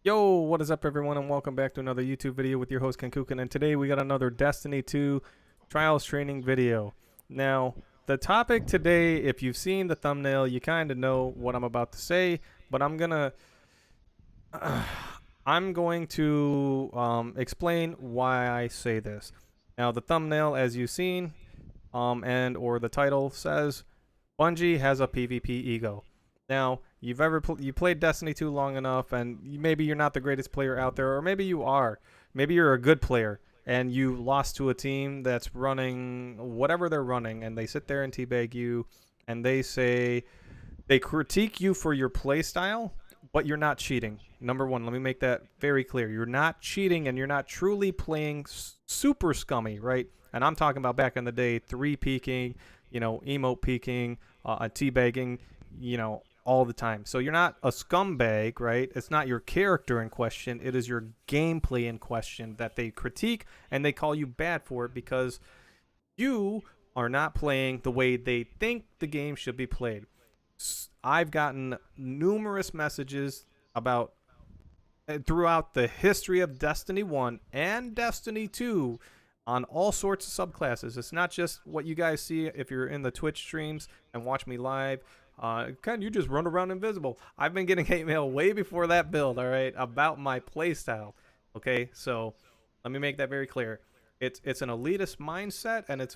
Yo, what is up, everyone, and welcome back to another YouTube video with your host Kenkukun. And today we got another Destiny 2 Trials training video. Now, the topic today, if you've seen the thumbnail, you kind of know what I'm about to say, but I'm going to explain why I say this. Now, the thumbnail, as you've seen, and or the title says, Bungie has a PvP ego. Now, you played Destiny 2 long enough, and maybe you're not the greatest player out there, or maybe you are. Maybe you're a good player, and you lost to a team that's running whatever they're running, and they sit there and teabag you, and they critique you for your play style, but you're not cheating. Number one, let me make that very clear. You're not cheating, and you're not truly playing super scummy, right? And I'm talking about back in the day, three peeking, emote peeking, teabagging, all the time. So you're not a scumbag, right? It's not your character in question. It is your gameplay in question that they critique, and they call you bad for it because you are not playing the way they think the game should be played. I've gotten numerous messages about throughout the history of Destiny 1 and Destiny 2 on all sorts of subclasses. It's not just what you guys see if you're in the Twitch streams and watch me live. You just run around invisible. I've been getting hate mail way before that build, all right, about my playstyle. Okay, so let me make that very clear. It's an elitist mindset, and it's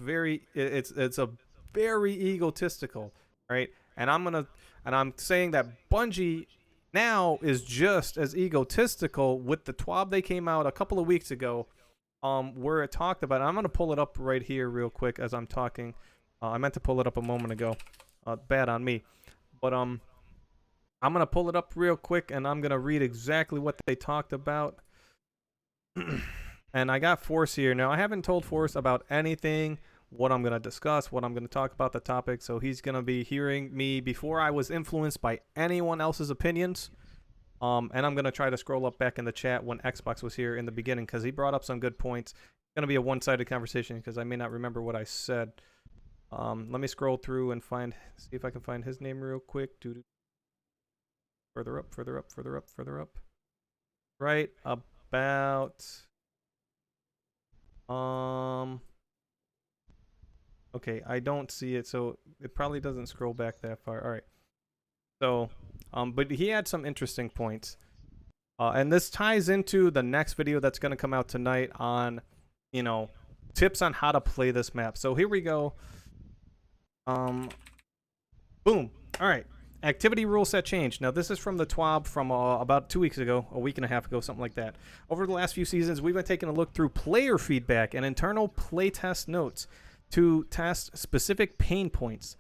a very egotistical, right? And I'm saying that Bungie now is just as egotistical with the TWAB they came out a couple of weeks ago, where it talked about. I'm gonna pull it up right here real quick as I'm talking. I meant to pull it up a moment ago. Bad on me, but I'm gonna pull it up real quick and I'm gonna read exactly what they talked about. And I got Force here. Now I haven't told Force about anything, what I'm gonna discuss, what I'm gonna talk about, the topic. So he's gonna be hearing me before I was influenced by anyone else's opinions. And I'm gonna try to scroll up back in the chat when Xbox was here in the beginning because he brought up some good points. It's gonna be a one-sided conversation because I may not remember what I said. Let me scroll through and see if I can find his name real quick. Further up, further up, further up, further up. Right about. Okay, I don't see it, so it probably doesn't scroll back that far. All right. So, but he had some interesting points. And this ties into the next video that's going to come out tonight on, tips on how to play this map. So here we go. Boom. All right. Activity rule set change. Now, this is from the TWAB from about 2 weeks ago, a week and a half ago, something like that. Over the last few seasons, we've been taking a look through player feedback and internal playtest notes to test specific pain points.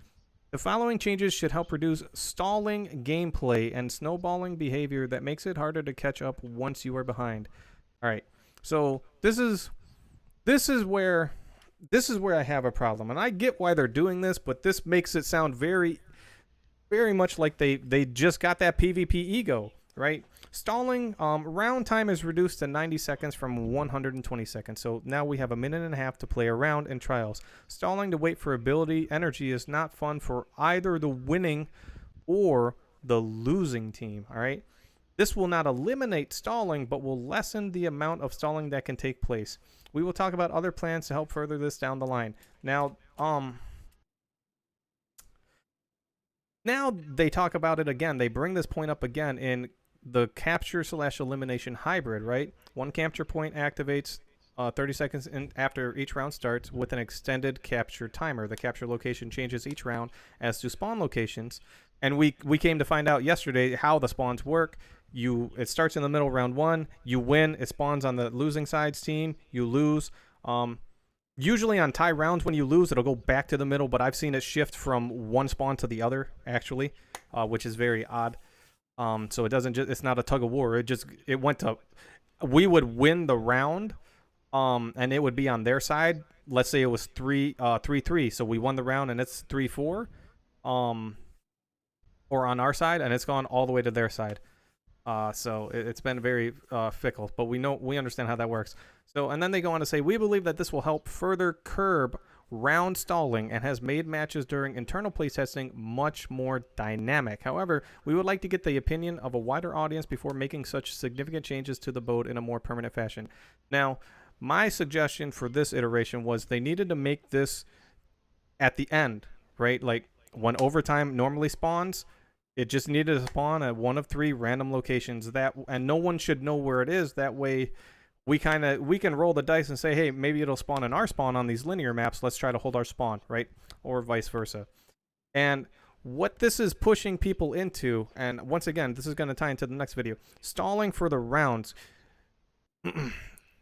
The following changes should help reduce stalling gameplay and snowballing behavior that makes it harder to catch up once you are behind. All right. So this is where I have a problem, and I get why they're doing this, but this makes it sound very, very much like they just got that PvP ego, right? Stalling round time is reduced to 90 seconds from 120 seconds. So now we have a minute and a half to play a round in trials. Stalling to wait for ability energy is not fun for either the winning or the losing team, all right? This will not eliminate stalling, but will lessen the amount of stalling that can take place. We will talk about other plans to help further this down the line. Now they talk about it again. They bring this point up again in the capture/elimination hybrid, right? One capture point activates 30 seconds after each round starts with an extended capture timer. The capture location changes each round as to spawn locations. And we came to find out yesterday how the spawns work. It starts in the middle, round one. You win. It spawns on the losing side's team. You lose. Usually on tie rounds, when you lose, it'll go back to the middle, but I've seen it shift from one spawn to the other, actually, which is very odd. So it's not a tug of war. It went to, we would win the round, and it would be on their side. Let's say it was 3-3, so we won the round and it's 3-4, or on our side, and it's gone all the way to their side. So it's been very fickle, but we understand how that works. So, and then they go on to say, we believe that this will help further curb round stalling and has made matches during internal playtesting much more dynamic. However, we would like to get the opinion of a wider audience before making such significant changes to the mode in a more permanent fashion. Now, my suggestion for this iteration was they needed to make this at the end, right? Like when overtime normally spawns, it just needed to spawn at one of 3 random locations, that and no one should know where it is. That way we can roll the dice and say, hey, maybe it'll spawn in our spawn on these linear maps. Let's try to hold our spawn, right? Or vice versa. And what this is pushing people into, and once again, this is going to tie into the next video, stalling for the rounds.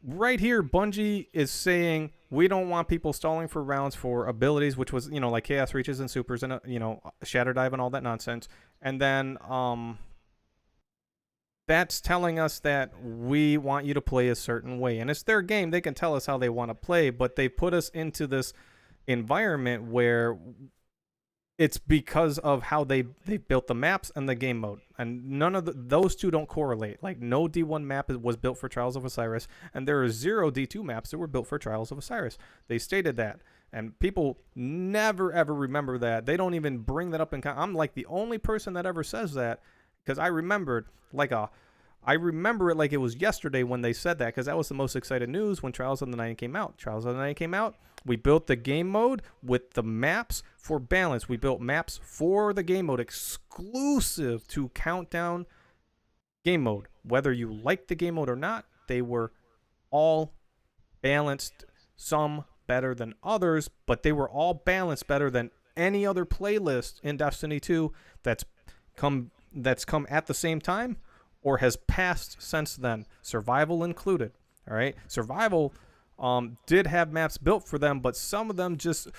Right here, Bungie is saying we don't want people stalling for rounds for abilities, which was, like Chaos Reaches and Supers and, Shatter Dive and all that nonsense. And then, that's telling us that we want you to play a certain way. And it's their game. They can tell us how they want to play, but they put us into this environment where it's because of how they built the maps and the game mode. And none of those two don't correlate. Like, no D1 map was built for Trials of Osiris, and there are 0 D2 maps that were built for Trials of Osiris. They stated that. And people never, ever remember that. They don't even bring that up in... I'm like the only person that ever says that, because I remember it like it was yesterday when they said that, because that was the most excited news when Trials of the Night came out. Trials of the Night came out. We built the game mode with the maps for balance. We built maps for the game mode exclusive to Countdown game mode. Whether you like the game mode or not, they were all balanced. Some better than others, but they were all balanced better than any other playlist in Destiny 2 that's come at the same time or has passed since then, survival included. All right, survival did have maps built for them, but some of them just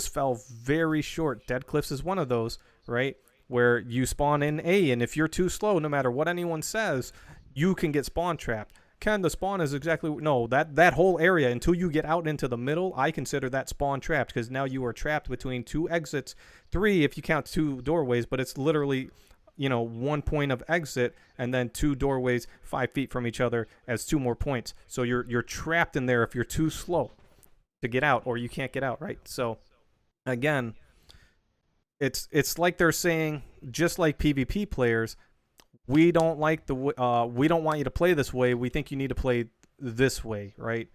fell very short. Dead Cliffs is one of those, right, where you spawn in A, and if you're too slow, no matter what anyone says, you can get spawn trapped. Ken, the spawn is exactly... No, that whole area, until you get out into the middle, I consider that spawn trapped, because now you are trapped between 2 exits, 3 if you count 2 doorways, but it's literally... 1 point of exit and then 2 doorways 5 feet from each other as 2 more points. So you're trapped in there if you're too slow to get out, or you can't get out, right? So again, it's like they're saying, just like PvP players, we don't want you to play this way. We think you need to play this way, right?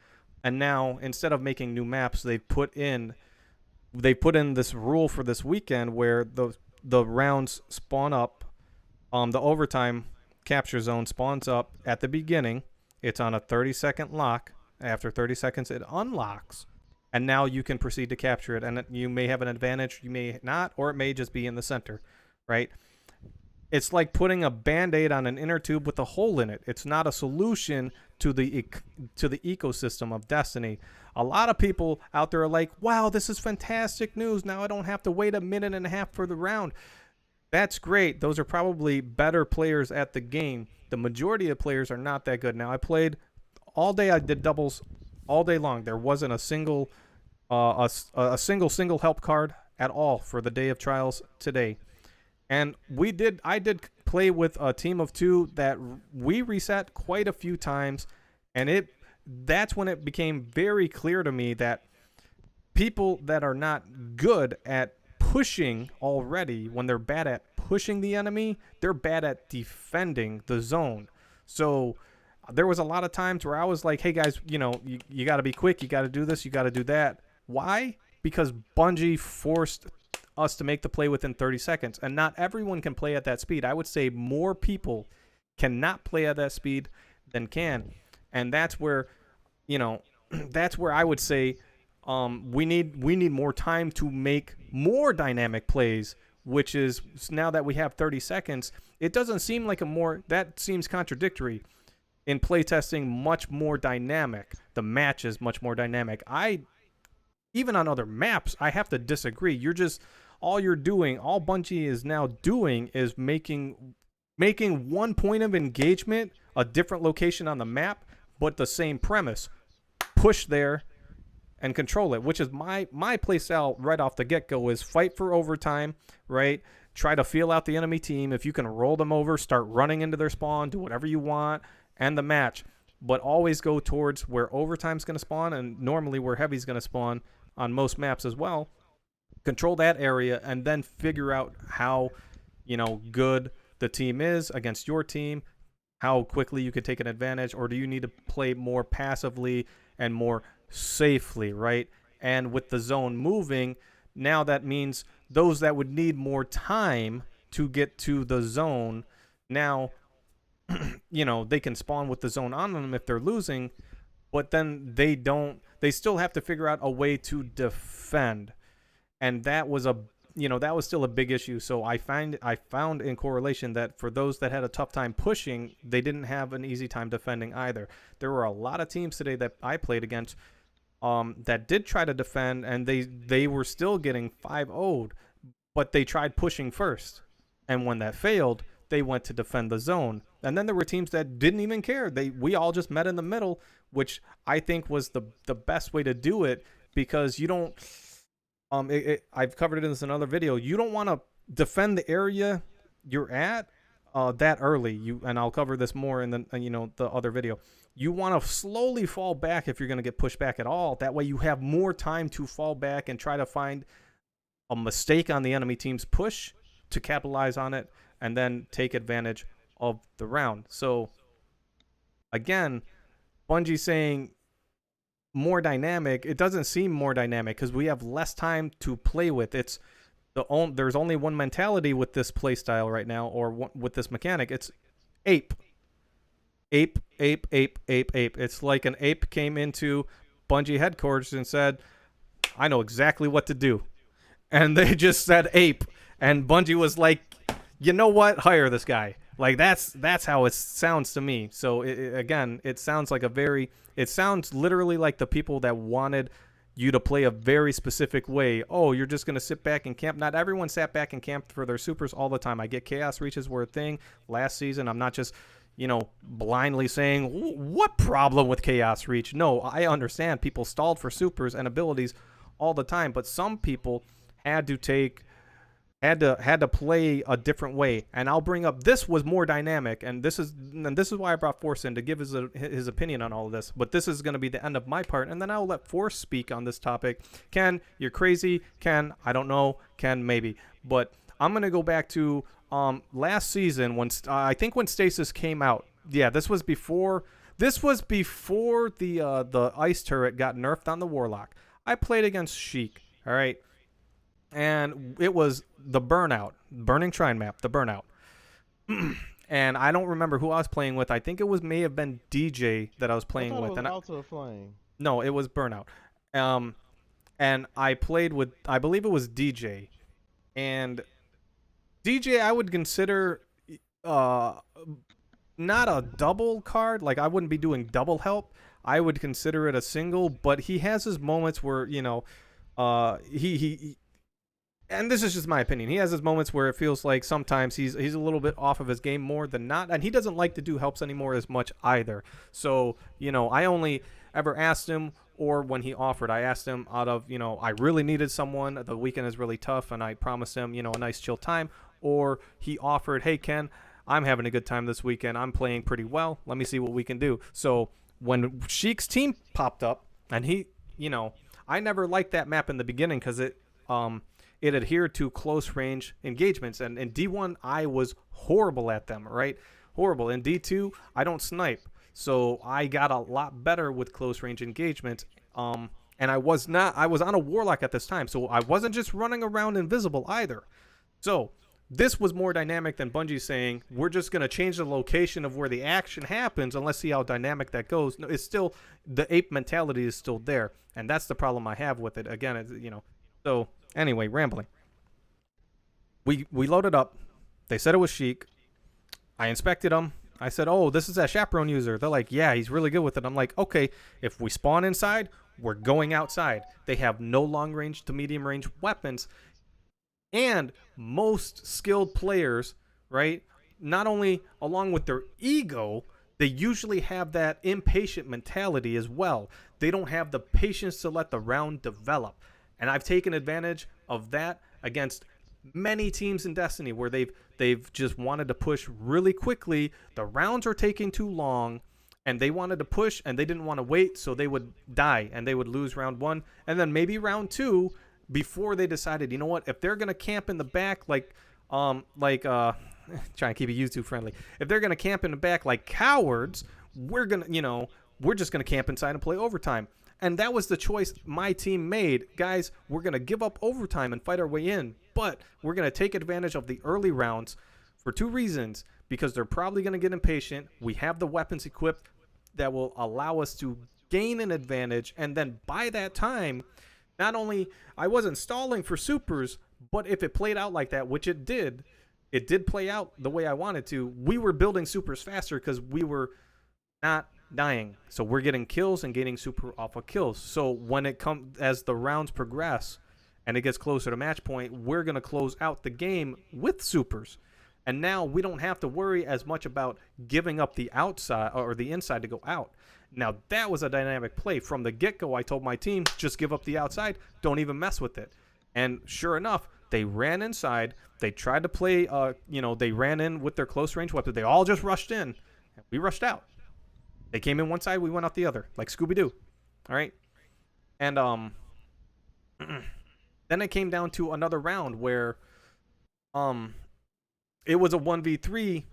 And now instead of making new maps, they put in this rule for this weekend where the rounds spawn up. The overtime capture zone spawns up at the beginning. It's on a 30-second lock. After 30 seconds, it unlocks. And now you can proceed to capture it. And you may have an advantage, you may not, or it may just be in the center, right? It's like putting a Band-Aid on an inner tube with a hole in it. It's not a solution to the ecosystem of Destiny. A lot of people out there are like, wow, this is fantastic news. Now I don't have to wait a minute and a half for the round. That's great. Those are probably better players at the game. The majority of players are not that good. Now, I played all day. I did doubles all day long. There wasn't a single single help card at all for the day of trials today. And I did play with a team of 2 that we reset quite a few times, and that's when it became very clear to me that people that are not good at pushing already, when they're bad at pushing the enemy, they're bad at defending the zone. So there was a lot of times where I was like, hey guys, you got to be quick, you got to do this, you got to do that. Why? Because Bungie forced us to make the play within 30 seconds, and not everyone can play at that speed. I would say more people cannot play at that speed than can, and that's where I would say we need more time to make more dynamic plays, which is, now that we have 30 seconds, it doesn't seem like that seems contradictory. In playtesting, much more dynamic. The match is much more dynamic. Even on other maps, I have to disagree. All Bungie is now doing is making 1 point of engagement a different location on the map, but the same premise. Push there and control it, which is my playstyle right off the get-go, is fight for overtime, right? Try to feel out the enemy team. If you can roll them over, start running into their spawn, do whatever you want, and the match. But always go towards where overtime's going to spawn, and normally where heavy's going to spawn, on most maps as well. Control that area and then figure out how, good the team is against your team, how quickly you could take an advantage, or do you need to play more passively and more safely, right? And with the zone moving, now that means those that would need more time to get to the zone, now, they can spawn with the zone on them if they're losing, but then they still have to figure out a way to defend. And that was that was still a big issue. So I found in correlation that for those that had a tough time pushing, they didn't have an easy time defending either. There were a lot of teams today that I played against that did try to defend, and they were still getting 5-0'd, but they tried pushing first. And when that failed, they went to defend the zone. And then there were teams that didn't even care. We all just met in the middle, which I think was the best way to do it, because you don't I've covered it in another video. You don't want to defend the area you're at that early. And I'll cover this more in the other video. You want to slowly fall back if you're going to get pushed back at all. That way you have more time to fall back and try to find a mistake on the enemy team's push to capitalize on it and then take advantage of the round. So again, Bungie saying more dynamic, it doesn't seem more dynamic because we have less time to play with. There's only one mentality with this play style right now, or with this mechanic. It's ape. It's like an ape came into Bungie headquarters and said, I know exactly what to do. And they just said ape. And Bungie was like, you know what? Hire this guy. Like, that's how it sounds to me. So, it sounds like it sounds literally like the people that wanted you to play a very specific way. Oh, you're just going to sit back and camp. Not everyone sat back and camped for their supers all the time. I get chaos reaches were a thing last season. I'm not just, blindly saying, what problem with chaos reach? No, I understand people stalled for supers and abilities all the time. But some people had to play a different way. And I'll bring up, this was more dynamic, and this is why I brought Force in to give his opinion on all of this. But this is going to be the end of my part, and then I'll let Force speak on this topic. Ken, you're crazy. Ken, I don't know. Ken, maybe. But I'm going to go back to last season when I think when Stasis came out. Yeah, this was before the ice turret got nerfed on the Warlock. I played against Sheik. All right. And it was the Burning Shrine map, the Burnout. And I don't remember who I was playing with. I think may have been DJ that I was playing with. It was Alta Flame. No, it was Burnout. And I played with, I believe it was DJ. And DJ I would consider not a double card. Like, I wouldn't be doing double help. I would consider it a single, but he has his moments where, he and this is just my opinion. He has his moments where it feels like sometimes he's a little bit off of his game more than not, and he doesn't like to do helps anymore as much either. So, I only ever asked him, or when he offered, I asked him out of, I really needed someone. The weekend is really tough, and I promised him, a nice chill time. Or he offered, hey, Ken, I'm having a good time this weekend. I'm playing pretty well. Let me see what we can do. So when Sheik's team popped up, and he, I never liked that map in the beginning because it adhered to close range engagements. And in D1, I was horrible at them, right? Horrible. In D2, I don't snipe. So I got a lot better with close range engagements. And I was on a Warlock at this time. So I wasn't just running around invisible either. So this was more dynamic than Bungie saying, we're just going to change the location of where the action happens and let's see how dynamic that goes. No, it's still, the ape mentality is still there. And that's the problem I have with it. Again, it's, so anyway, rambling. We loaded up. They said it was Sheik. I inspected him. I said, oh, this is a chaperone user. They're like, yeah, he's really good with it. I'm like, okay, if we spawn inside, we're going outside. They have no long range to medium range weapons. And most skilled players, right, not only along with their ego, they usually have that impatient mentality as well. They don't have the patience to let the round develop. And I've taken advantage of that against many teams in Destiny where they've just wanted to push really quickly. The rounds are taking too long. and they wanted to push and they didn't want to wait, so they would die and they would lose round 1 and then maybe round 2 before they decided, you know what, if they're going to camp in the back trying to keep it YouTube friendly. If they're going to camp in the back like cowards, we're going to, we're just going to camp inside and play overtime. And that was the choice my team made. Guys, we're going to give up overtime and fight our way in, but we're going to take advantage of the early rounds for 2 reasons. Because they're probably going to get impatient. We have the weapons equipped that will allow us to gain an advantage. And then by that time, not only I wasn't stalling for supers, but if it played out like that, which it did play out the way I wanted to. We were building supers faster because we were not dying. So we're getting kills and gaining super off of kills. So when it comes, as the rounds progress and it gets closer to match point, we're going to close out the game with supers. And now we don't have to worry as much about giving up the outside or the inside to go out. Now, that was a dynamic play. From the get-go, I told my team, just give up the outside. Don't even mess with it. And sure enough, they ran inside. They tried to play, they ran in with their close-range weapons. They all just rushed in. We rushed out. They came in one side, we went out the other, like Scooby-Doo. All right? And then it came down to another round where it was a 1v3.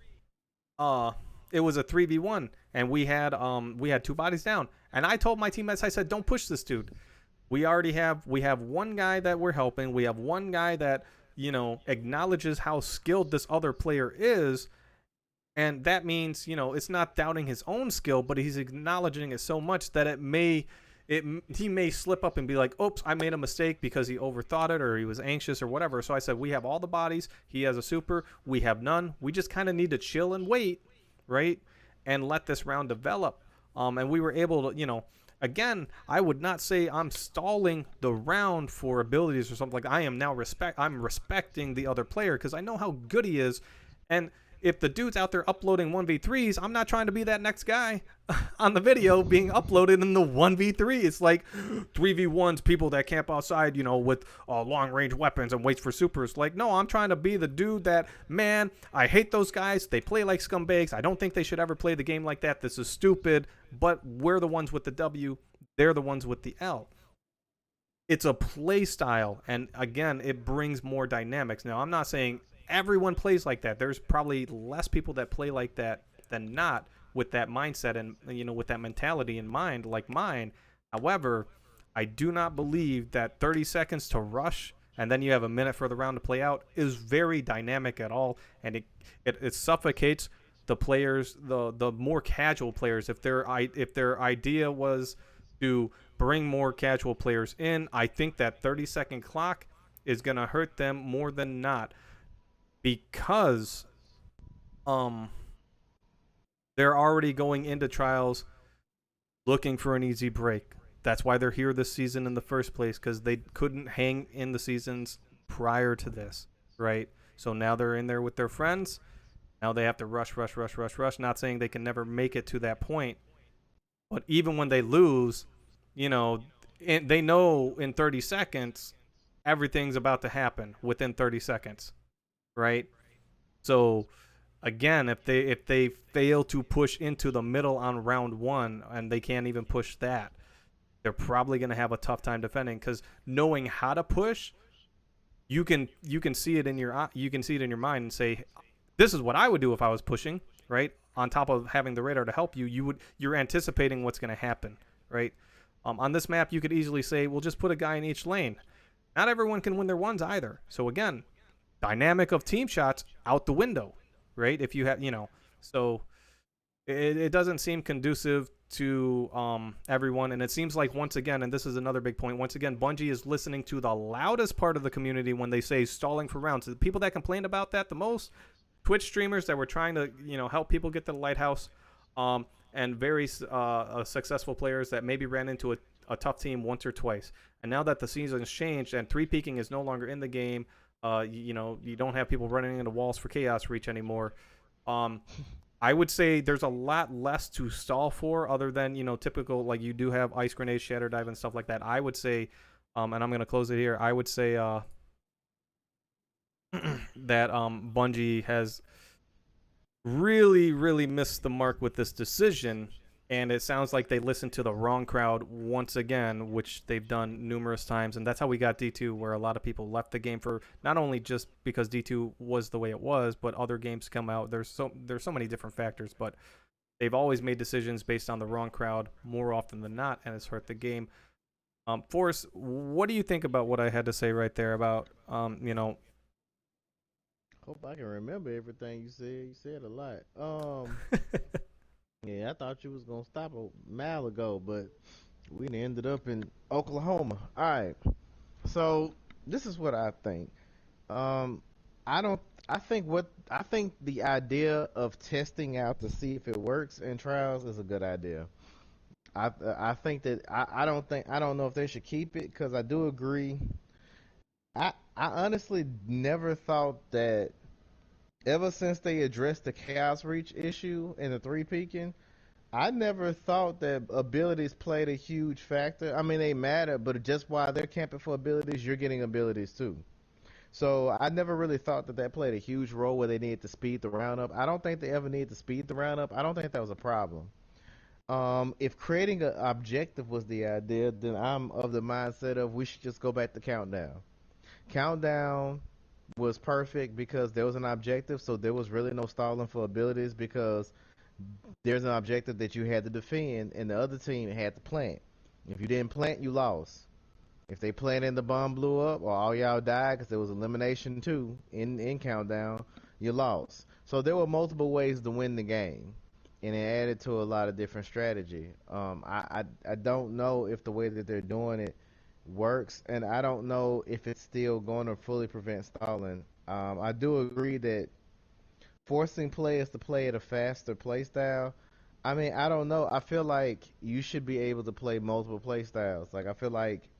It was a 3v1, and we had 2 bodies down. And I told my teammates, I said, don't push this dude. We have one guy that we're helping. We have one guy that, acknowledges how skilled this other player is. And that means, it's not doubting his own skill, but he's acknowledging it so much that he may slip up and be like, oops, I made a mistake because he overthought it or he was anxious or whatever. So I said, we have all the bodies. He has a super. We have none. We just kind of need to chill and wait, right? And let this round develop. And we were able to, again, I would not say I'm stalling the round for abilities or something like that. I'm respecting the other player because I know how good he is. And if the dude's out there uploading 1v3s, I'm not trying to be that next guy on the video being uploaded in the 1v3. It's like 3v1s, people that camp outside, with long range weapons and waits for supers. Like, no, I'm trying to be the dude that, man, I hate those guys. They play like scumbags. I don't think they should ever play the game like that. This is stupid. But we're the ones with the W. They're the ones with the L. It's a play style. And again, it brings more dynamics. Now, I'm not saying everyone plays like that. There's probably less people that play like that than not with that mindset and, with that mentality in mind like mine. However, I do not believe that 30 seconds to rush and then you have a minute for the round to play out is very dynamic at all. And it suffocates the players, the more casual players. If their idea was to bring more casual players in, I think that 30-second clock is going to hurt them more than not. Because they're already going into trials looking for an easy break. That's why they're here this season in the first place, because they couldn't hang in the seasons prior to this, right? So now they're in there with their friends. Now they have to rush. Not saying they can never make it to that point. But even when they lose, they know in 30 seconds, everything's about to happen within 30 seconds. Right? So again, if they fail to push into the middle on round 1 and they can't even push that, they're probably going to have a tough time defending, because knowing how to push, you can see it in your mind and say, this is what I would do if I was pushing, right? On top of having the radar to help you, you're anticipating what's going to happen, right? On this map, you could easily say, well, just put a guy in each lane. Not everyone can win their ones either. So again, dynamic of team shots out the window, right? If you have, so it doesn't seem conducive to everyone. And it seems like, once again, and this is another big point, once again, Bungie is listening to the loudest part of the community when they say stalling for rounds. The people that complained about that the most, Twitch streamers that were trying to, help people get to the lighthouse, and very successful players that maybe ran into a tough team once or twice. And now that the season's changed and 3-peaking is no longer in the game, you don't have people running into walls for chaos reach anymore. I would say there's a lot less to stall for, other than, typical, like, you do have ice grenades, shatter dive, and stuff like that. I would say, and I'm going to close it here, I would say that Bungie has really, really missed the mark with this decision. And it sounds like they listened to the wrong crowd once again, which they've done numerous times. And that's how we got D2, where a lot of people left the game for not only just because D2 was the way it was, but other games come out. There's so many different factors, but they've always made decisions based on the wrong crowd more often than not, and it's hurt the game. Forrest, what do you think about what I had to say right there about Hope I can remember everything you said. You said a lot. Yeah, I thought you was gonna stop a mile ago, but we ended up in Oklahoma. All right. So this is what I think. Um, I don't. I think the idea of testing out to see if it works in trials is a good idea. I think that I don't know if they should keep it because I do agree. I honestly never thought that ever since they addressed the chaos reach issue in the three peaking, I never thought that abilities played a huge factor. I mean, they matter, but just while they're camping for abilities, you're getting abilities too. So I never really thought that that played a huge role where they needed to speed the round up. I don't think they ever needed to speed the round up. I don't think that was a problem. If creating an objective was the idea, then I'm of the mindset of we should just go back to countdown. Countdown was perfect because there was an objective, so there was really no stalling for abilities because there's an objective that you had to defend, and the other team had to plant. If you didn't plant, you lost. If they planted and the bomb blew up, or all y'all died because there was elimination too in countdown, you lost. So there were multiple ways to win the game, and it added to a lot of different strategy. I don't know if the way that they're doing it works, and I don't know if it's still going to fully prevent stalling. I do agree that forcing players to play at a faster play style. I mean, I don't know. I feel like you should be able to play multiple play styles. Like I feel like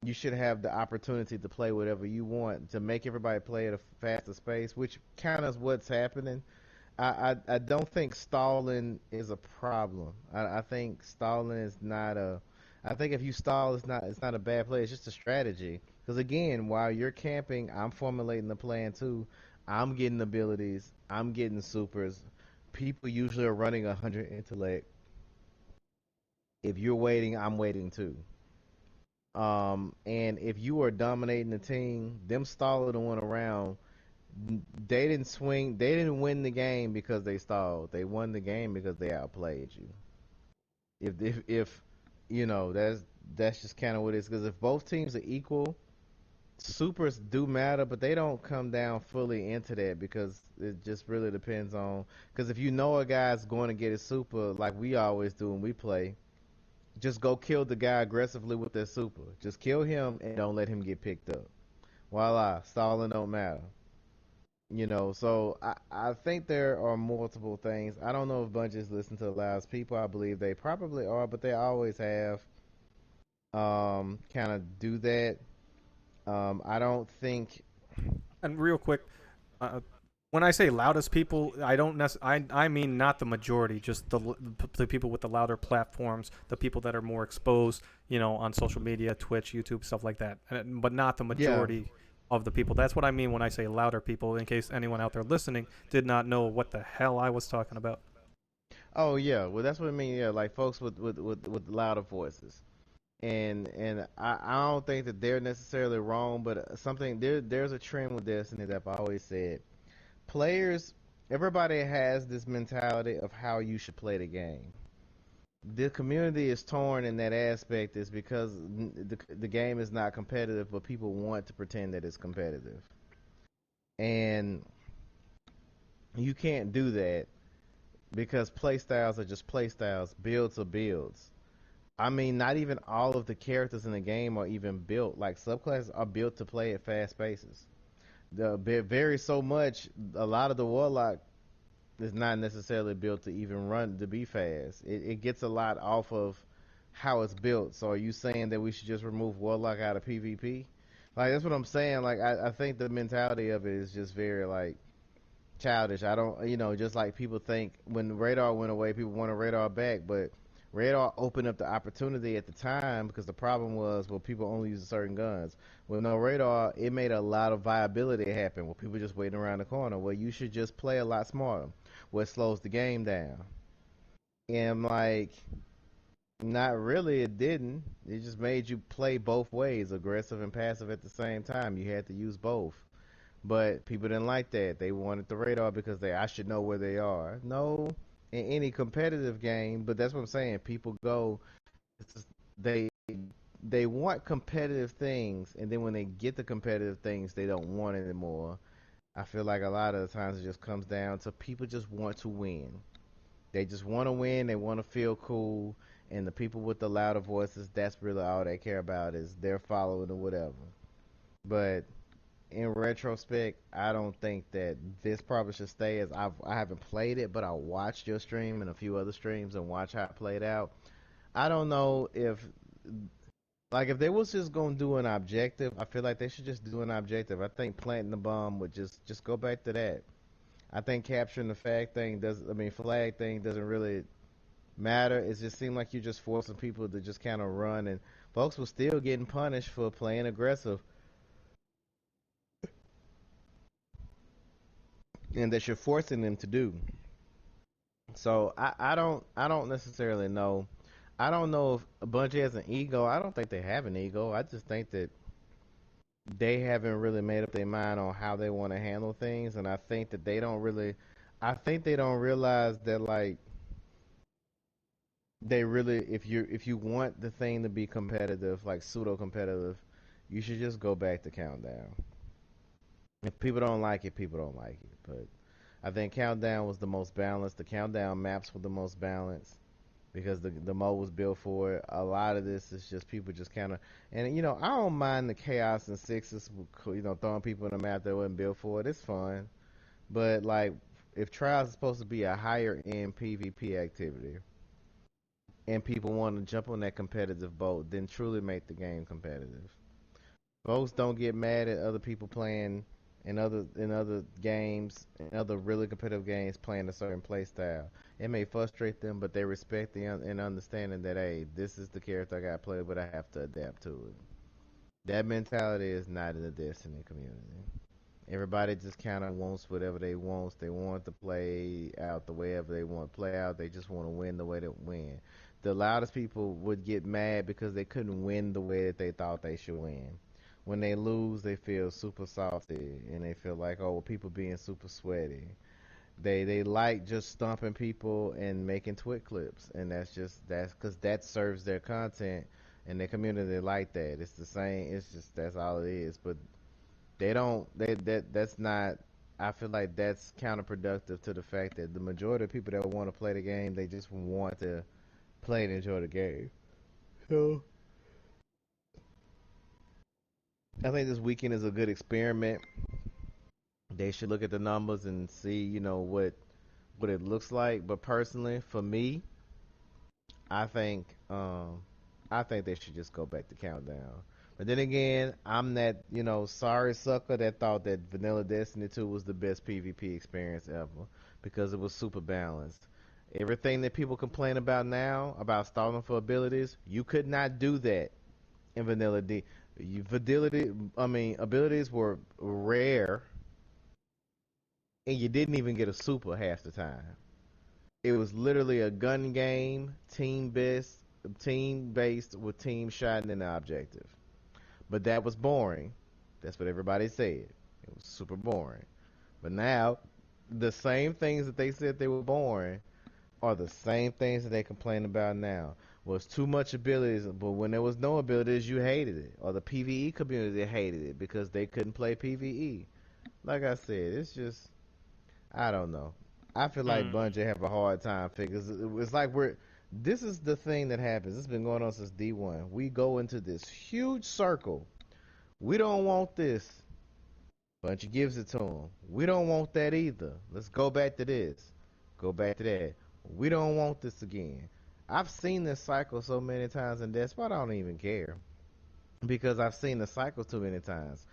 you should have the opportunity to play whatever you want to make everybody play at a faster pace, which kind of is what's happening. I don't think stalling is a problem. I think stalling is not a. I think if you stall, it's not a bad play. It's just a strategy. Because again, while you're camping, I'm formulating the plan too. I'm getting abilities. I'm getting supers. People usually are running 100 intellect. If you're waiting, I'm waiting too. And if you are dominating the team, them stalling the one around, they didn't swing. They didn't win the game because they stalled. They won the game because they outplayed you. If you know that's just kind of what it is. Because if both teams are equal, supers do matter, but they don't come down fully into that because it just really depends on. Because if you know a guy's going to get his super, like we always do when we play, just go kill the guy aggressively with that super. Just kill him and don't let him get picked up. Voila, stalling don't matter. So I think there are multiple things. I don't know if Bungies listen to the loudest people. I believe they probably are, but they always have kind of do that. I don't think. and real quick, uh, when I say loudest people, I don't I mean not the majority, just the people with the louder platforms, the people that are more exposed, on social media, Twitch, YouTube, stuff like that. But not the Yeah. majority of the people. That's what I mean when I say louder people. In case anyone out there listening did not know what the hell I was talking about. Oh yeah. Well, that's what I mean. Yeah, like folks with louder voices. And I don't think that they're necessarily wrong, but there's a trend with Destiny that I've always said. Players, everybody has this mentality of how you should play the game. The community is torn in that aspect is because the game is not competitive, but people want to pretend that it's competitive, and you can't do that because playstyles are just playstyles, builds are builds. I mean, not even all of the characters in the game are even built. Like subclasses are built to play at fast paces. It varies so much. A lot of the warlock is not necessarily built to even run to be fast. It gets a lot off of how it's built. So are you saying that we should just remove warlock out of PvP? Like that's what I'm saying. Like I think the mentality of it is just very like childish. I don't, just like people think when radar went away, people want a radar back, but radar opened up the opportunity at the time because the problem was, well, people only use certain guns. With no radar, it made a lot of viability happen where people just waiting around the corner. Well, you should just play a lot smarter, what slows the game down. And like, not really, it didn't. It just made you play both ways, aggressive and passive at the same time. You had to use both. But people didn't like that. They wanted the radar because I should know where they are. No, in any competitive game, but that's what I'm saying. People go, it's just, they want competitive things, and then when they get the competitive things, they don't want it anymore. I feel like a lot of the times it just comes down to people just want to win. They just want to win. They want to feel cool, and the people with the louder voices, that's really all they care about is their following or whatever. But in retrospect, I don't think that this probably should stay as I haven't played it, but I watched your stream and a few other streams and watch how it played out. I don't know if like if they was just gonna do an objective, I feel like they should just do an objective. I think planting the bomb would just go back to that. I think capturing the flag thing doesn't really matter. It just seemed like you're just forcing people to just kind of run, and folks were still getting punished for playing aggressive, and that you're forcing them to do. So I don't necessarily know. I don't know if a Bungie has an ego. I don't think they have an ego. I just think that they haven't really made up their mind on how they want to handle things, and I think that they don't really. I think they don't realize that like they really, if you want the thing to be competitive, like pseudo competitive, you should just go back to countdown. If people don't like it, people don't like it. But I think countdown was the most balanced. The countdown maps were the most balanced because the mode was built for it. A lot of this is just people just kind of, and I don't mind the chaos and sixes, throwing people in the map that wasn't built for it. It's fun, but like if trials is supposed to be a higher end PvP activity, and people want to jump on that competitive boat, then truly make the game competitive. Folks don't get mad at other people playing in other games, in other really competitive games, playing a certain play style. It may frustrate them, but they respect and understanding that hey, this is the character I got to play, but I have to adapt to it. That mentality is not in the Destiny community. Everybody just kind of wants whatever they want. They want to play out the way ever they want to play out. They just want to win the way they win. The loudest people would get mad because they couldn't win the way that they thought they should win. When they lose, they feel super salty and they feel like, oh, well, people being super sweaty. They like just stomping people and making twit clips, and that's because that serves their content and their community like that. It's the same. It's just that's all it is. But they don't that's not I feel like that's counterproductive to the fact that the majority of people that want to play the game, they just want to play and enjoy the game. So I think this weekend is a good experiment. They should look at the numbers and see, what it looks like. But personally, for me, I think I think they should just go back to countdown. But then again, I'm that sorry sucker that thought that Vanilla Destiny 2 was the best PvP experience ever because it was super balanced. Everything that people complain about now about stalling for abilities, you could not do that in Vanilla D. Abilities were rare, and you didn't even get a super half the time. It was literally a gun game, team based with team shot and an objective. But that was boring. That's what everybody said. It was super boring. But now, the same things that they said they were boring are the same things that they complain about now. Was too much abilities, but when there was no abilities, you hated it, or the PVE community hated it because they couldn't play PVE. Like I said, it's just I don't know. I feel like Hmm. Bungie have a hard time figuring. It's like we're. This is the thing that happens. It's been going on since D1. We go into this huge circle. We don't want this. Bungie gives it to them. We don't want that either. Let's go back to this. Go back to that. We don't want this again. I've seen this cycle so many times, and that's why I don't even care because I've seen the cycle too many times.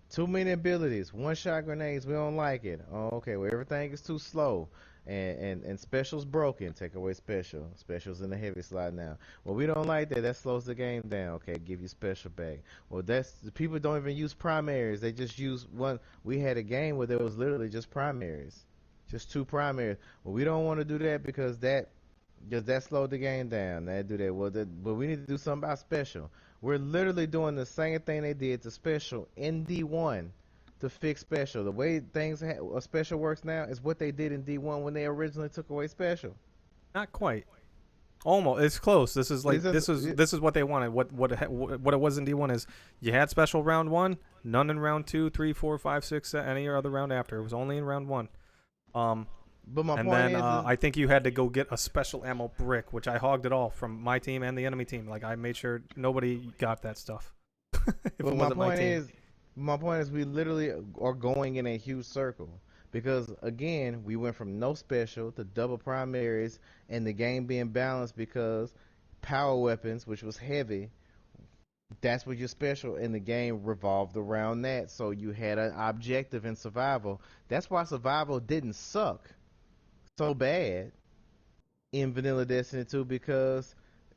Too many abilities. One shot grenades. We don't like it. Oh, okay. Well, everything is too slow. And specials broken. Take away special. Specials in the heavy slot now. Well, we don't like that. That slows the game down. Okay, give you special back. Well, that's the people don't even use primaries. They just use one. We had a game where there was literally just primaries, just two primaries. Well, we don't want to do that because Because that slowed the game down. They do that. Well, but we need to do something about special. We're literally doing the same thing they did to special in D1 to fix special. The way special works now is what they did in D1 when they originally took away special. Not quite. Almost. It's close. This is It's like just, this is what they wanted. What it was in D1 is you had special round 1, none in round 2, 3, 4, 5, 6, any other round after. It was only in round 1. Um but my and point then is I think you had to go get a special ammo brick, which I hogged it all from my team and the enemy team. Like I made sure nobody got that stuff. If but it wasn't my team. my point is we literally are going in a huge circle because again we went from no special to double primaries and the game being balanced because power weapons, which was heavy, that's what your special in the game revolved around that. So you had an objective in survival. That's why survival didn't suck so bad in Vanilla Destiny 2 because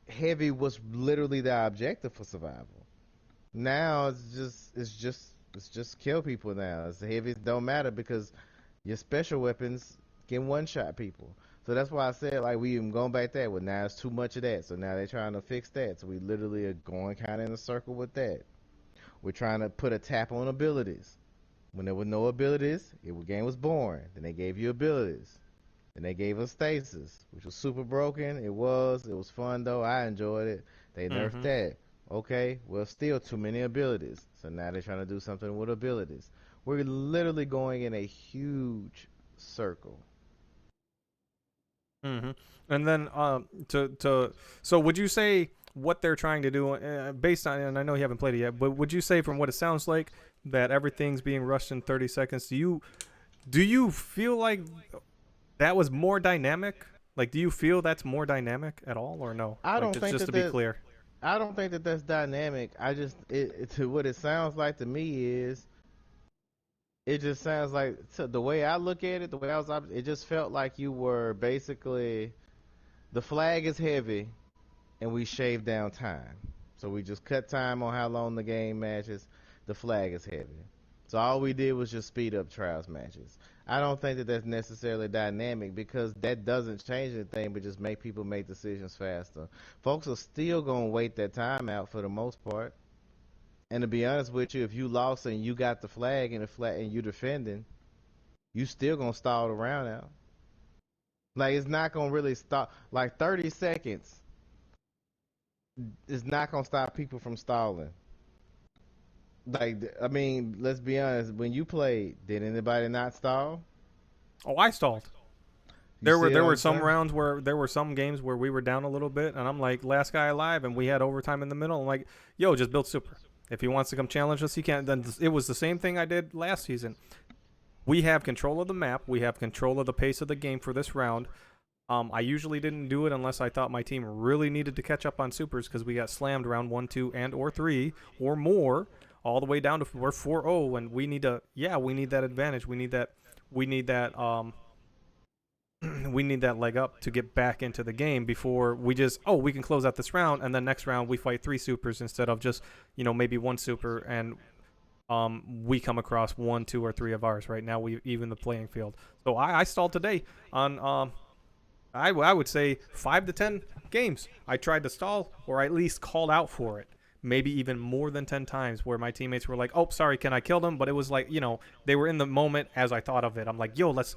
heavy was literally the objective for survival. Now it's just kill people now. It's the heavies don't matter because your special weapons can one shot people. So that's why I said like we even going back there. Well, now it's too much of that. So now they're trying to fix that. So we literally are going kind of in a circle with that. We're trying to put a tap on abilities. When there were no abilities, the game was boring. Then they gave you abilities. Then they gave us stasis, which was super broken. It was fun though. I enjoyed it. They nerfed Mhm. that. Okay, well, still too many abilities. So now they're trying to do something with abilities. We're literally going in a huge circle. Mhm. And then to so would you say what they're trying to do based on, and I know you haven't played it yet, but would you say from what it sounds like that everything's being rushed in 30 seconds? Do you feel like that was more dynamic? Like, do you feel that's more dynamic at all, or no? I Like, don't just think just that to be that clear. I don't think that that's dynamic. I just to what it sounds like to me is it just sounds like the way I look at it, the way it just felt like you were basically the flag is heavy and we shave down time. So we just cut time on how long the game matches. The flag is heavy. So all we did was just speed up trials matches. I don't think that that's necessarily dynamic because that doesn't change anything but just make people make decisions faster. Folks are still going to wait that time out for the most part. And to be honest with you, if you lost and you got the flag and the flag and you defending, you still going to stall the round out. Like it's not going to really stop. Like 30 seconds is not going to stop people from stalling. Like, I mean, let's be honest. When you played, did anybody not stall? Oh, I stalled. You There were see what there were I'm some saying? rounds where there were some games where we were down a little bit, and I'm like last guy alive, and we had overtime in the middle. I'm like, yo, just build super. If he wants to come challenge us, he can. Then it was the same thing I did last season. We have control of the map. We have control of the pace of the game for this round. I usually didn't do it unless I thought my team really needed to catch up on supers because we got slammed round 1, 2, and or 3 or more, all the way down to we're 4-0, and we need to. Yeah, we need that advantage. We need that. We need that. We need that leg up to get back into the game before we just we can close out this round and then next round we fight 3 supers instead of just maybe 1 super and we come across 1, 2, or 3 of ours. Right now we even the playing field. So I stalled today on I would say 5 to 10 games. I tried to stall or I at least called out for it. Maybe even more than 10 times where my teammates were like, oh, sorry, can I kill them? But it was like, they were in the moment as I thought of it. I'm like, yo, let's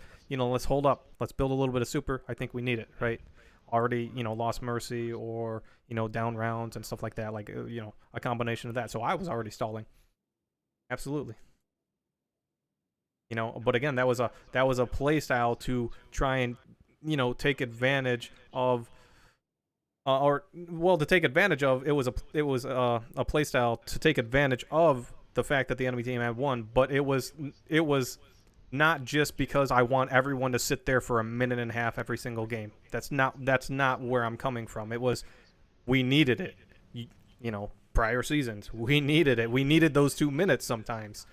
hold up. Let's build a little bit of super. I think we need it, right? Already, lost mercy or, down rounds and stuff like that. Like, a combination of that. So I was already stalling. Absolutely. But again, that was a play style to try and, take advantage of or well, to take advantage of it was a play style to take advantage of the fact that the enemy team had won, but it was not just because I want everyone to sit there for a minute and a half every single game. That's not where I'm coming from. It was we needed it. Prior seasons we needed it. We needed those 2 minutes sometimes.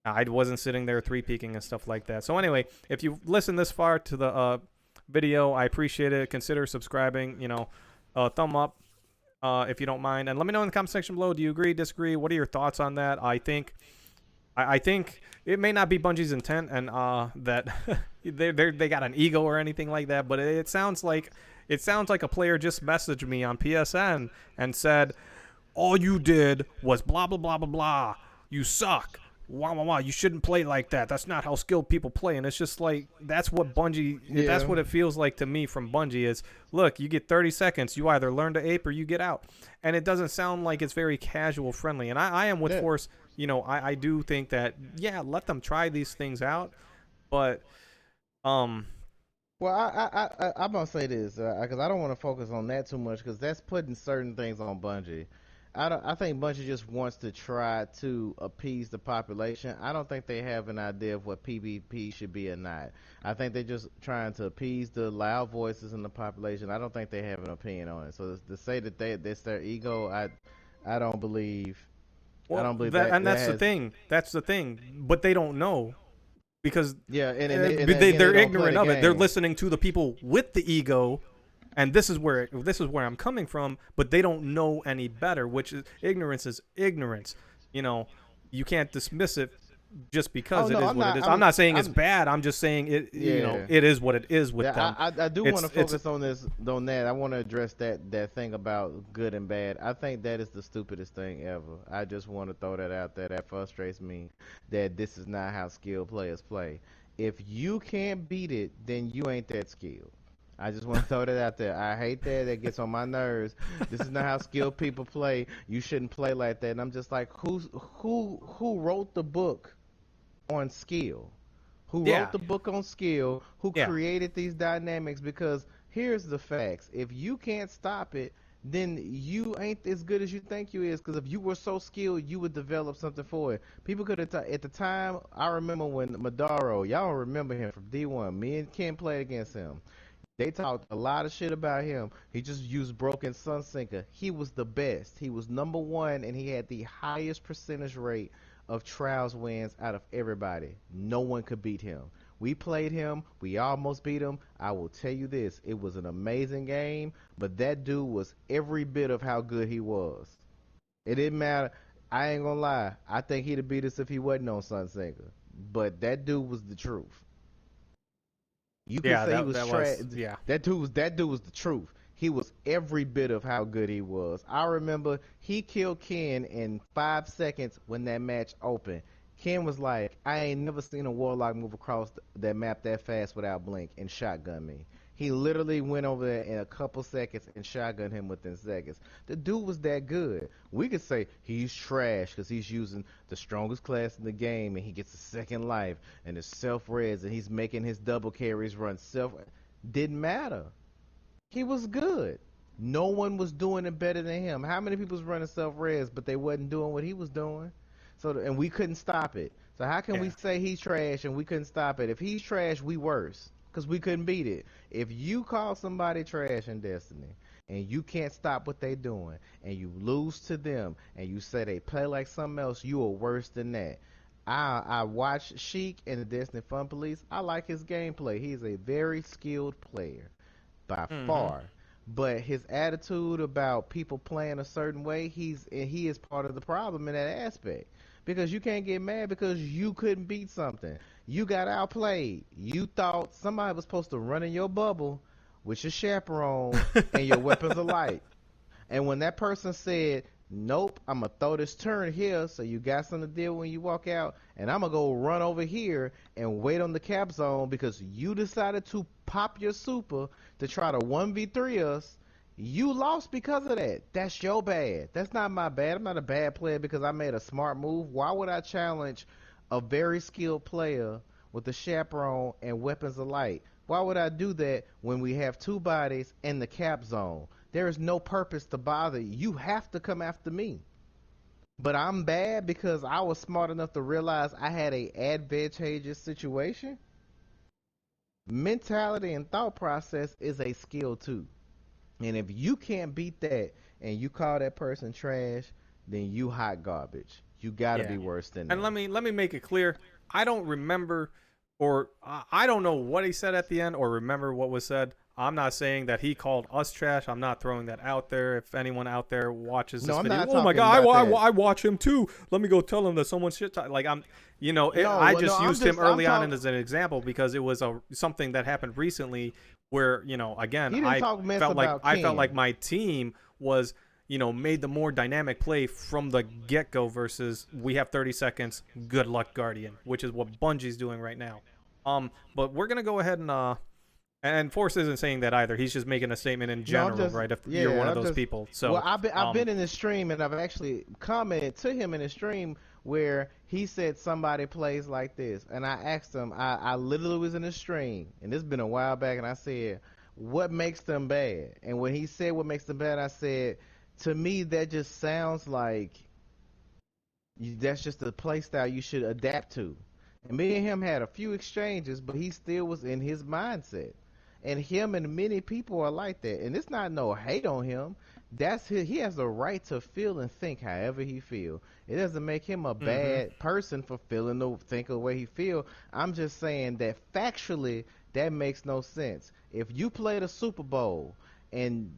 I wasn't sitting there three peeking and stuff like that. So anyway, if you listen this far to the video, I appreciate it. Consider subscribing. Thumb up if you don't mind, and let me know in the comment section below. Do you agree? Disagree? What are your thoughts on that? I think it may not be Bungie's intent, and that they got an ego or anything like that, but it sounds like It sounds like a player just messaged me on PSN and said, all you did was blah blah blah blah blah. You suck. Wah wah wah. You shouldn't play like that. That's not how skilled people play. And it's just like that's what Bungie. That's Yeah, what it feels like to me from Bungie. Is look, you get 30 seconds. You either learn to ape or you get out. And it doesn't sound like it's very casual friendly. And I am with yeah. Force. I do think that yeah, let them try these things out. But um Well, I'm gonna say this because I don't want to focus on that too much because that's putting certain things on Bungie. I think Bungie just wants to try to appease the population. I don't think they have an idea of what PvP should be or not. I think they're just trying to appease the loud voices in the population. I don't think they have an opinion on it. So to say that that's their ego, I don't believe. I well don't believe that that and that that's the has. thing. That's the thing. But they don't know because Yeah, and again, they they're don't play ignorant the of it. They're game. listening to the people with the ego, and this is where I'm coming from. But they don't know any better, which is ignorance is ignorance. You know, you can't dismiss it just Oh because it no, is I'm what it not. is. I'm not saying it's I'm bad. I'm just saying it. Yeah. It is what it is with Yeah, them. I do want to It's focus on this on that. I want to address that thing about good and bad. I think that is the stupidest thing ever. I just want to throw that out there. That frustrates me that this is not how skilled players play. If you can't beat it, then you ain't that skilled. I just want to throw that out there. I hate that. That gets on my nerves. This is not how skilled people play. You shouldn't play like that. And I'm just like, who wrote the book on skill? Who wrote yeah, the book on skill? Who yeah, created these dynamics? Because here's the facts: if you can't stop it, then you ain't as good as you think you is. Because if you were so skilled, you would develop something for it. People could have at the time. I remember when Madaro, y'all remember him from D1. Me and Ken played against him. They talked a lot of shit about him. He just used broken sunsinker. He was the best. He was number one, and he had the highest percentage rate of trials wins out of everybody. No one could beat him. We played him. We almost beat him. I will tell you this: it was an amazing game, but that dude was every bit of how good he was. It didn't matter. I ain't gonna lie. I think he'd have beat us if he wasn't on Sunsinker. But that dude was the truth. You could yeah. say he That was that trash. was yeah. That dude was the truth. He was every bit of how good he was. I remember he killed Ken in 5 seconds when that match opened. Ken was like, I ain't never seen a warlock move across that map that fast without blink and shotgun me. He literally went over there in a couple seconds and shotgunned him within seconds. The dude was that good. We could say he's trash because he's using the strongest class in the game and he gets a second life and it's self-res and he's making his double carries run self. Didn't matter. He was good. No one was doing it better than him. How many people was running self-res but they wasn't doing what he was doing? So and we couldn't stop it. So how can we Yeah. say he's trash and we couldn't stop it? If he's trash, we worse because we couldn't beat it. If you call somebody trash in Destiny and you can't stop what they doing and you lose to them and you say they play like something else, you are worse than that. I watch Sheik and the Destiny Fun Police. I like his gameplay. He's a very skilled player by Mm-hmm. far. But his attitude about people playing a certain way, he is part of the problem in that aspect. Because you can't get mad because you couldn't beat something. You got outplayed. You thought somebody was supposed to run in your bubble with your chaperone and your weapons of light. And when that person said, nope, I'm going to throw this turn here so you got something to deal when you walk out, and I'm going to go run over here and wait on the cap zone because you decided to pop your super to try to 1v3 us, you lost because of that. That's your bad. That's not my bad. I'm not a bad player because I made a smart move. Why would I challenge a very skilled player with the chaperone and weapons of light? Why would I do that when we have two bodies in the cap zone? There is no purpose to bother you. You have to come after me. But I'm bad because I was smart enough to realize I had a advantageous situation. Mentality and thought process is a skill too. And if you can't beat that and you call that person trash, then you hot garbage. You gotta Yeah. be worse than And them. let me make it clear. I don't remember, or I don't know what he said at the end, or remember what was said. I'm not saying that he called us trash. I'm not throwing that out there. If anyone out there watches No, this I'm video, not oh my talking god, about that. I watch him too. Let me go tell him that someone shit. Like I'm, No, I no, just I'm used him just I'm early on talking. as an example because it was something that happened recently where again He didn't talk mess about I felt like Ken. my team was made the more dynamic play from the get go versus we have 30 seconds. Good luck, Guardian, which is what Bungie's doing right now. But we're gonna go ahead and Force isn't saying that either. He's just making a statement in No, I'm general, just right? If you're one yeah, of I'm those just people, well, so I've been in the stream and I've actually commented to him in the stream where he said somebody plays like this, and I asked him. I literally was in the stream, and this has been a while back, and I said, "What makes them bad?" And when he said what makes them bad, I said, "To me, that just sounds like that's just a play style you should adapt to." And me and him had a few exchanges, but he still was in his mindset. And him and many people are like that. And it's not no hate on him. That's his, he has the right to feel and think however he feel. It doesn't make him a mm-hmm, bad person for feeling the think the way he feel. I'm just saying that factually that makes no sense. If you play the Super Bowl and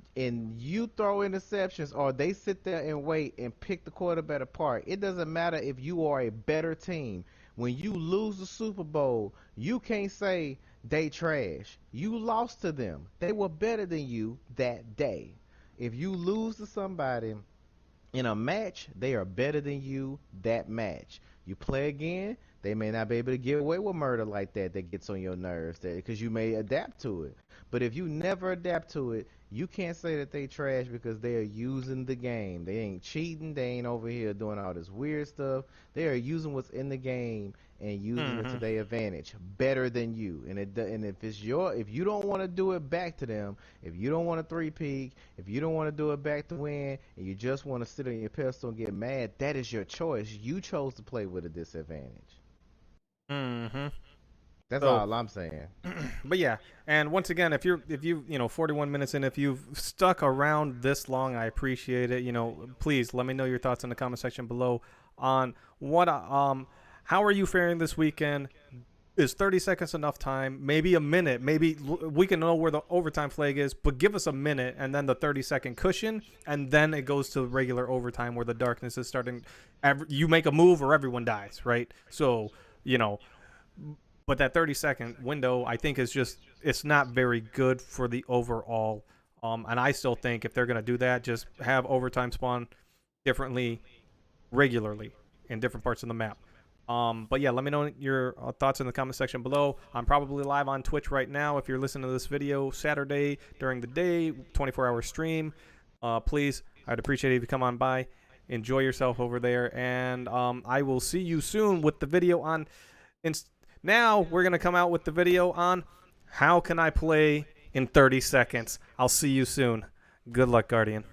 you throw interceptions or they sit there and wait and pick the quarterback apart, it doesn't matter if you are a better team. When you lose the Super Bowl, you can't say they trash. You lost to them. They were better than you that day. If you lose to somebody in a match, they are better than you that match. You play again, they may not be able to get away with murder like that that gets on your nerves because you may adapt to it. But if you never adapt to it, you can't say that they trash because they are using the game. They ain't cheating. They ain't over here doing all this weird stuff. They are using what's in the game and using it to mm-hmm. their advantage better than you. And if it's your if you don't want to do it back to them, if you don't want to three peak, if you don't want to do it back to win, and you just want to sit on your pedestal and get mad, that is your choice. You chose to play with a disadvantage. Mm-hmm. That's So, all I'm saying. but yeah, and once again, if you 41 minutes in, if you've stuck around this long, I appreciate it. Please let me know your thoughts in the comment section below on how are you faring this weekend? Is 30 seconds enough time? Maybe a minute. Maybe we can know where the overtime flag is, but give us a minute and then the 30-second cushion, and then it goes to regular overtime where the darkness is starting. You make a move or everyone dies, right? So, you know, but that 30-second window, I think, is just, it's not very good for the overall. And I still think if they're going to do that, just have overtime spawn differently, regularly in different parts of the map. But yeah, let me know your thoughts in the comment section below. I'm probably live on Twitch right now. If you're listening to this video Saturday during the day, 24-hour stream, please, I'd appreciate it if you come on by. Enjoy yourself over there, and I will see you soon with the video on. Now we're gonna come out with the video on how can I play in 30 seconds. I'll see you soon. Good luck, Guardian.